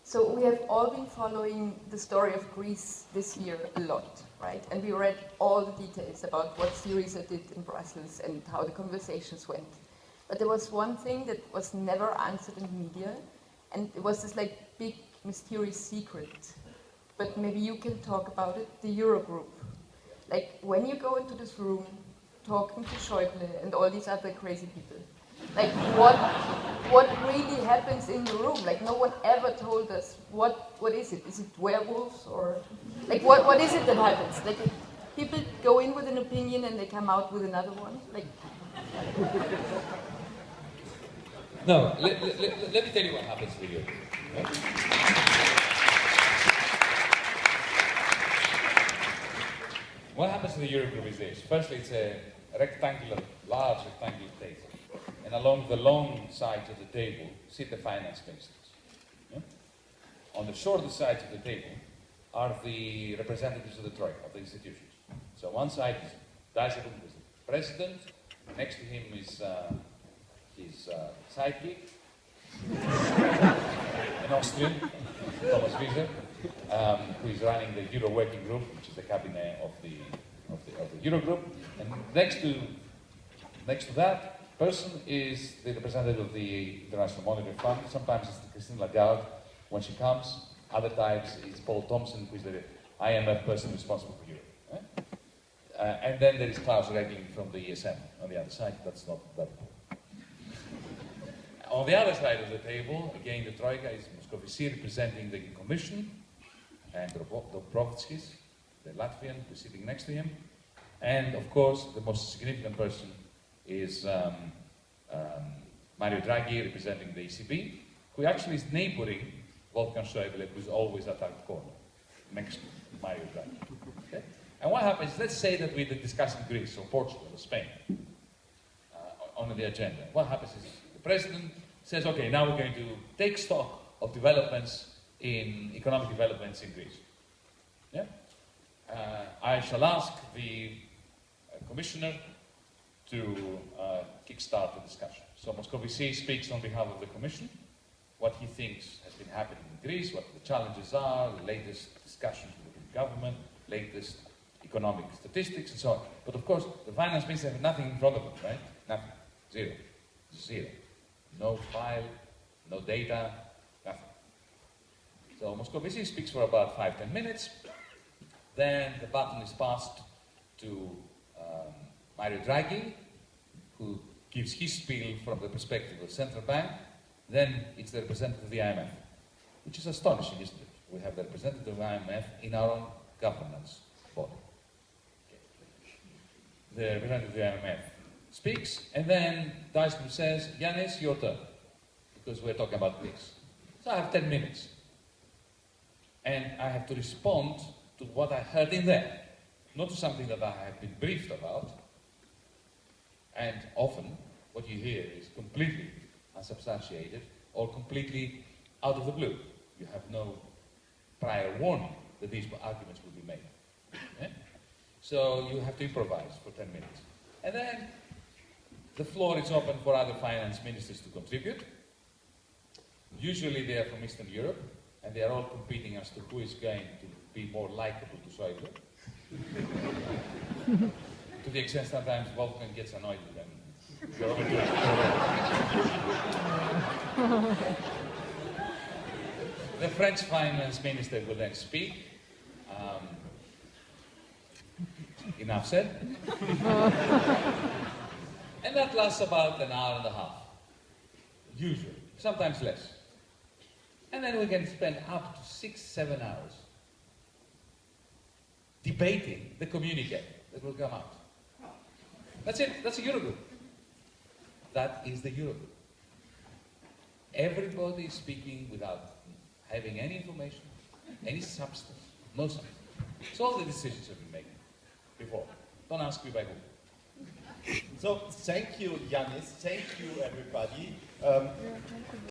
So we have all been following the story of Greece this year a lot, right? And we read all the details about what Syriza did in Brussels and how the conversations went. But there was one thing that was never answered in the media, and it was this like big mysterious secret. But maybe you can talk about it, the Eurogroup. Like when you go into this room talking to Schäuble and all these other crazy people, like what really happens in the room? Like no one ever told us what is it? Is it werewolves or like what is it that happens? Like people go in with an opinion and they come out with another one. Like no, let me tell you what happens with you. What happens to the Eurogroup is this. Firstly, it's a large rectangular table. And along the long sides of the table sit the finance ministers. Yeah? On the shorter sides of the table are the representatives of the Troika, of the institutions. So one side is Dijsselbloem, who is the president. Next to him is his sidekick, an Austrian, Thomas Wieser, who is running the Euro Working Group, which is the cabinet of the Eurogroup. And next to that person is the representative of the International Monetary Fund. Sometimes it's Christine Lagarde when she comes. Other times it's Paul Thompson, who is the IMF person responsible for Europe. Right? And then there is Klaus Regling from the ESM on the other side. That's not that important. On the other side of the table, again, the Troika is Moscovici representing the Commission, and Dombrovskis, the Latvian, who's sitting next to him. And of course, the most significant person is Mario Draghi, representing the ECB, who actually is neighboring Wolfgang Schäuble, who's always at that corner, next to Mario Draghi. Okay? And what happens, let's say that we're discussing Greece or Portugal or Spain on the agenda. What happens is the president says, okay, now we're going to take stock of developments economic developments in Greece. Yeah? I shall ask the commissioner to kickstart the discussion. So Moscovici speaks on behalf of the Commission, what he thinks has been happening in Greece, what the challenges are, the latest discussions with the government, latest economic statistics, and so on. But of course, the finance minister has nothing in front of him, right? Nothing. Zero. Zero. No file, no data, nothing. So Moscovici speaks for about 5–10 minutes. Then the baton is passed to Mario Draghi, who gives his spiel from the perspective of the central bank. Then it's the representative of the IMF, which is astonishing, isn't it? We have the representative of the IMF in our own governance body. The representative of the IMF speaks, and then Dijsselbloem says, Yanis, your turn, because we're talking about Greece. So I have 10 minutes. And I have to respond to what I heard in there, not to something that I have been briefed about. And often, what you hear is completely unsubstantiated or completely out of the blue. You have no prior warning that these arguments will be made. Yeah? So you have to improvise for 10 minutes. And then the floor is open for other finance ministers to contribute. Usually they are from Eastern Europe, and they are all competing as to who is going to be more likable to Schäuble. To the extent sometimes Wolfgang gets annoyed with them. The French finance minister will then speak. Enough said. And that lasts about an hour and a half. Usually. Sometimes less. And then we can spend up to 6–7 hours debating the communique that will come out. That's it. That's the Eurogroup. That is the Eurogroup. Everybody is speaking without having any information, any substance, no substance. So all the decisions have been made before. Don't ask me by who. So thank you, Yanis. Thank you, everybody.